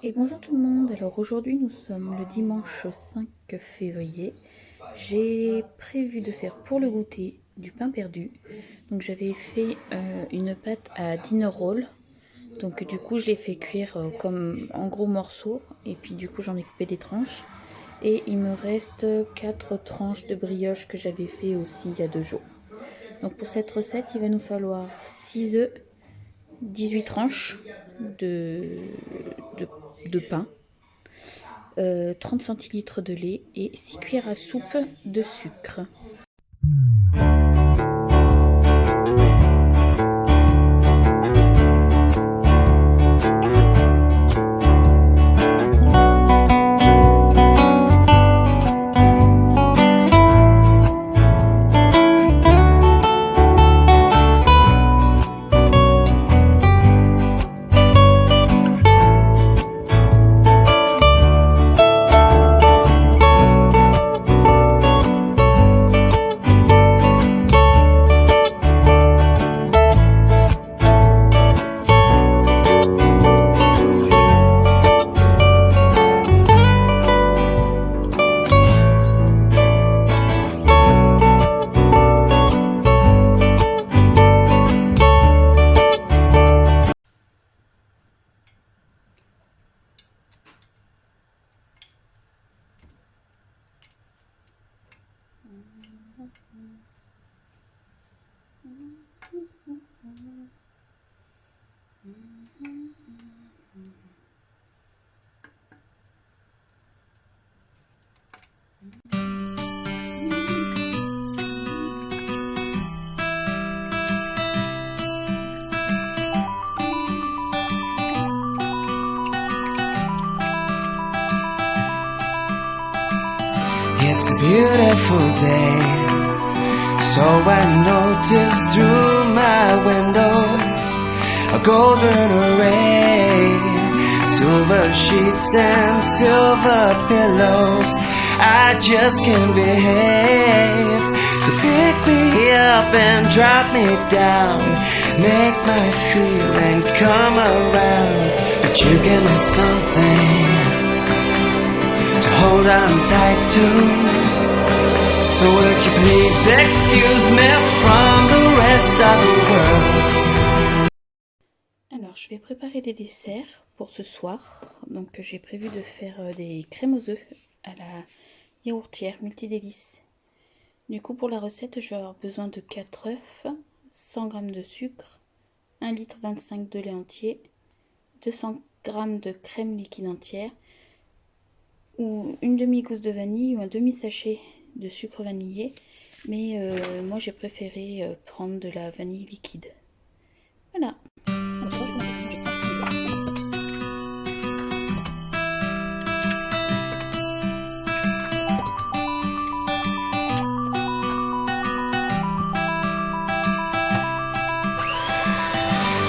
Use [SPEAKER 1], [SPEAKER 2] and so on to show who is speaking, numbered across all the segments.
[SPEAKER 1] Et bonjour tout le monde, alors aujourd'hui nous sommes le dimanche 5 février. J'ai prévu de faire pour le goûter du pain perdu. Donc j'avais fait une pâte à dinner roll. Donc du coup je l'ai fait cuire comme en gros morceaux. Et puis du coup j'en ai coupé des tranches. Et il me reste 4 tranches de brioche que j'avais fait aussi il y a 2 jours. Donc pour cette recette il va nous falloir 6 œufs, 18 tranches de, de pain. 30 centilitres de lait et 6 cuillères à soupe de sucre.
[SPEAKER 2] It's a beautiful day, so I noticed through my window a golden array, silver sheets and silver pillows. I just can't behave, so pick me up and drop me down, make my feelings come around. But you give me something to hold on tight to. So would you please excuse me from the rest of the world?
[SPEAKER 1] Alors je vais préparer des desserts pour ce soir. Donc j'ai prévu de faire des crèmes aux œufs à la yaourtière multidélice. Du coup pour la recette je vais avoir besoin de 4 œufs, 100 g de sucre, 1 litre 25 de lait entier, 200 g de crème liquide entière, ou une demi-gousse de vanille ou un demi-sachet de sucre vanillé, mais moi j'ai préféré prendre de la vanille liquide. Voilà.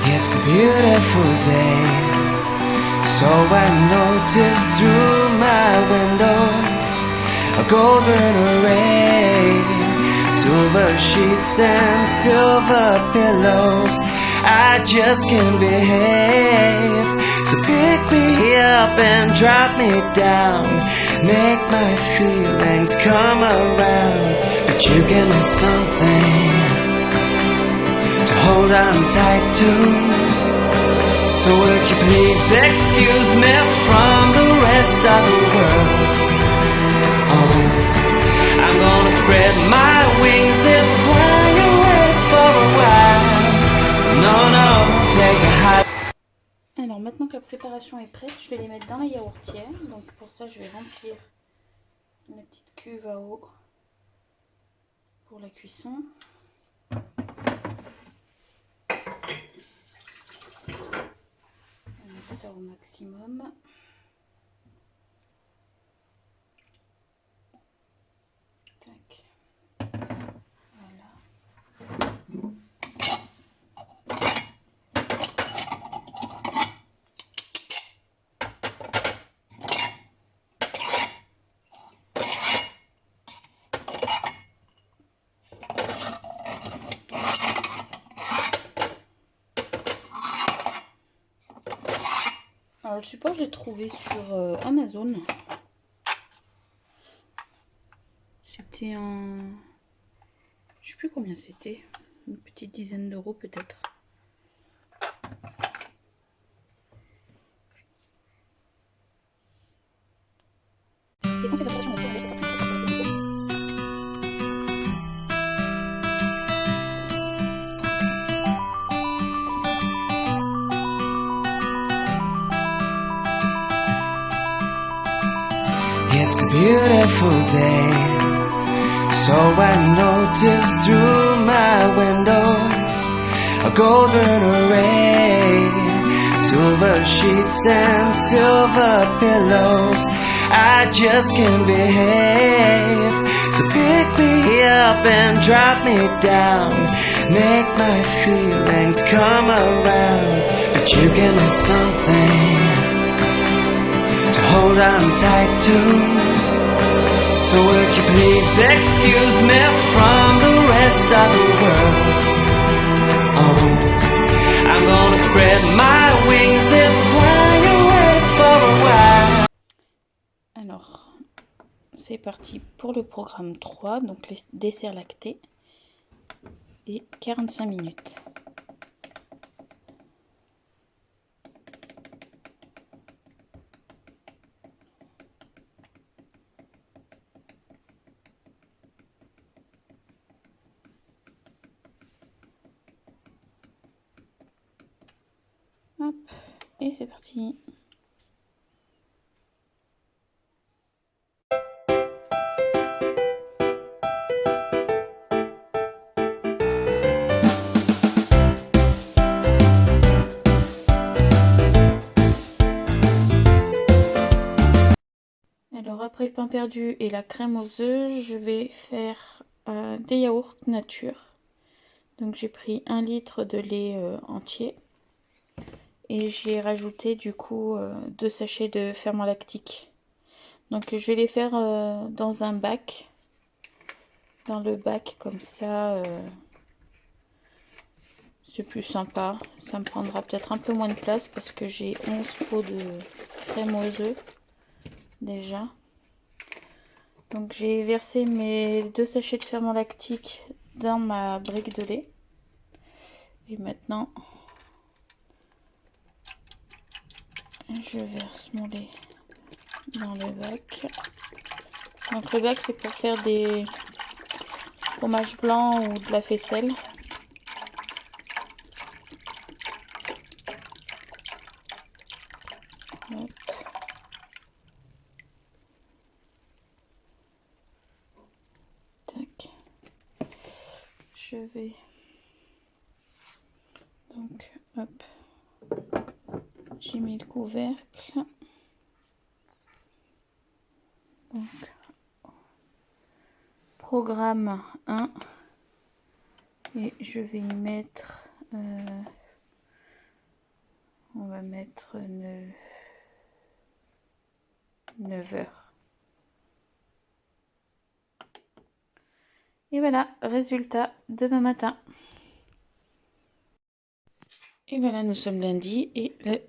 [SPEAKER 2] It's a beautiful day, so I noticed through my window a golden array, silver sheets and silver pillows. I just can't behave, so pick me up and drop me down, make my feelings come around. But you give me something to hold on tight to. So would you please excuse me from the rest of the world? Oh, I'm gonna spread my wings and fly away for a while. No, take a high.
[SPEAKER 1] Alors maintenant que la préparation est prête, je vais les mettre dans la yaourtière. Donc pour ça je vais remplir la petite cuve à eau pour la cuisson. On va mettre ça au maximum. Tac. Voilà. Alors support, je l'ai trouvé sur Amazon. C'était un... Je sais plus combien c'était. Une petite dizaine d'euros peut-être.
[SPEAKER 2] It's a beautiful day, so I noticed through my window a golden array, silver sheets and silver pillows. I just can't behave, so pick me up and drop me down, make my feelings come around. But you give me something to hold on tight to. So would you please excuse me from the rest of the world? Oh, I'm gonna spread my wings and fly away for a while.
[SPEAKER 1] Alors, c'est parti pour le programme 3, donc les desserts lactés, et 45 minutes. Hop, et c'est parti. Alors après le pain perdu et la crème aux œufs, je vais faire des yaourts nature. Donc j'ai pris 1 litre de lait entier. Et j'ai rajouté du coup 2 sachets de ferment lactique. Donc je vais les faire dans un bac. Dans le bac comme ça, c'est plus sympa. Ça me prendra peut-être un peu moins de place parce que j'ai 11 pots de crème aux œufs déjà. Donc j'ai versé mes 2 sachets de ferment lactique dans ma brique de lait. Et maintenant... je verse mon lait dans le bac. Donc le bac c'est pour faire des fromages blancs ou de la faisselle. Hop. Tac. Je vais donc hop. J'ai mis le couvercle. Donc, programme 1. Et je vais y mettre... on va mettre 9 heures. Et voilà, résultat demain matin. Et voilà, nous sommes lundi et le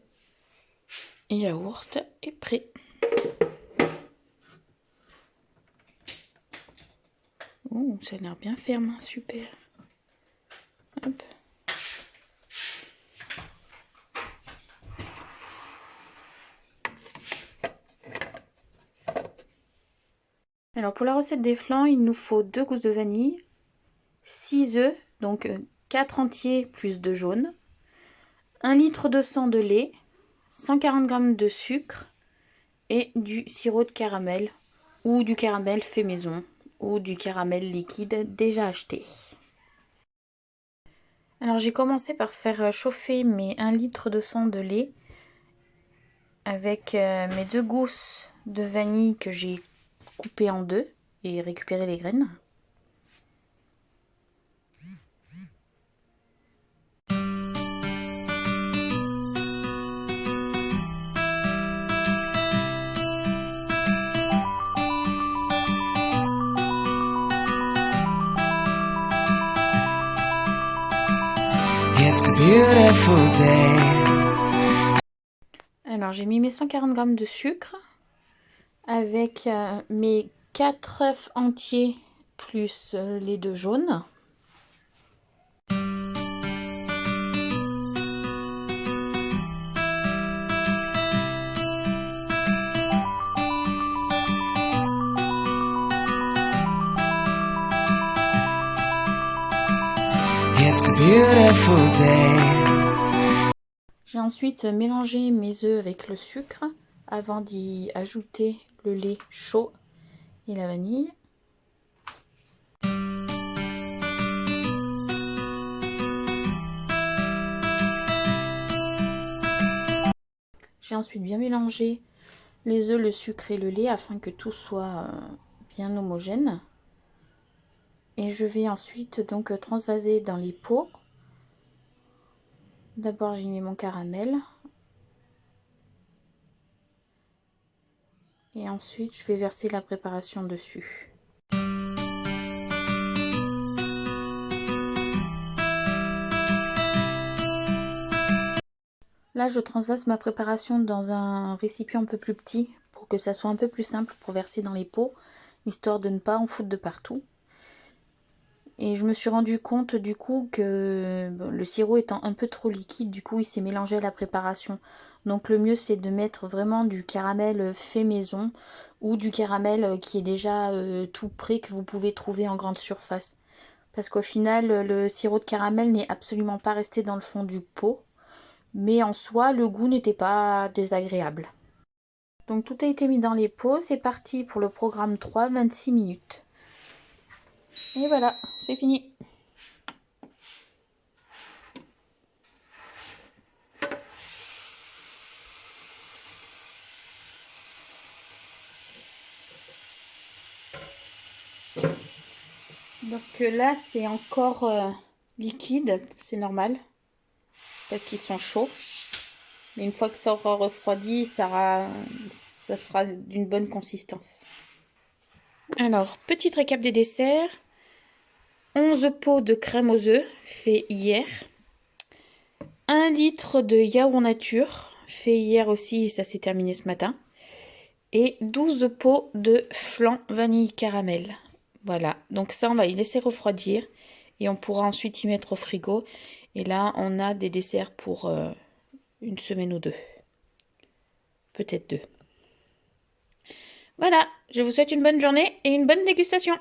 [SPEAKER 1] yaourt est prêt. Oh, ça a l'air bien ferme, super. Hop. Alors pour la recette des flancs, il nous faut 2 gousses de vanille, 6 œufs, donc 4 entiers plus 2 jaunes, 1 litre de sang de lait, 140 g de sucre et du sirop de caramel ou du caramel fait maison ou du caramel liquide déjà acheté. Alors j'ai commencé par faire chauffer mes 1 litre de sang de lait avec mes 2 gousses de vanille que j'ai coupées en 2 et récupéré les graines.
[SPEAKER 2] It's a beautiful day.
[SPEAKER 1] Alors Alors j'ai mis mes 140 g de sucre avec mes 4 œufs entiers plus les 2 jaunes.
[SPEAKER 2] It's a beautiful day.
[SPEAKER 1] J'ai ensuite mélangé mes œufs avec le sucre avant d'y ajouter le lait chaud et la vanille. J'ai ensuite bien mélangé les œufs, le sucre et le lait afin que tout soit bien homogène. Et je vais ensuite donc transvaser dans les pots. D'abord j'y mets mon caramel. Et ensuite je vais verser la préparation dessus. Là je transvase ma préparation dans un récipient un peu plus petit pour que ça soit un peu plus simple pour verser dans les pots, histoire de ne pas en foutre de partout. Et je me suis rendu compte du coup que le sirop étant un peu trop liquide, du coup il s'est mélangé à la préparation. Donc le mieux c'est de mettre vraiment du caramel fait maison ou du caramel qui est déjà tout prêt que vous pouvez trouver en grande surface. Parce qu'au final le sirop de caramel n'est absolument pas resté dans le fond du pot. Mais en soi le goût n'était pas désagréable. Donc tout a été mis dans les pots, c'est parti pour le programme 3, 26 minutes. Et voilà, c'est fini. Donc là, c'est encore liquide, c'est normal, parce qu'ils sont chauds. Mais une fois que ça aura refroidi, ça sera d'une bonne consistance. Alors, petit récap des desserts. 11 pots de crème aux œufs, fait hier. 1 litre de yaourt nature, fait hier aussi, et ça s'est terminé ce matin. Et 12 pots de flan vanille caramel. Voilà, donc ça on va y laisser refroidir et on pourra ensuite y mettre au frigo. Et là on a des desserts pour une semaine ou 2. Peut-être 2. Voilà, je vous souhaite une bonne journée et une bonne dégustation.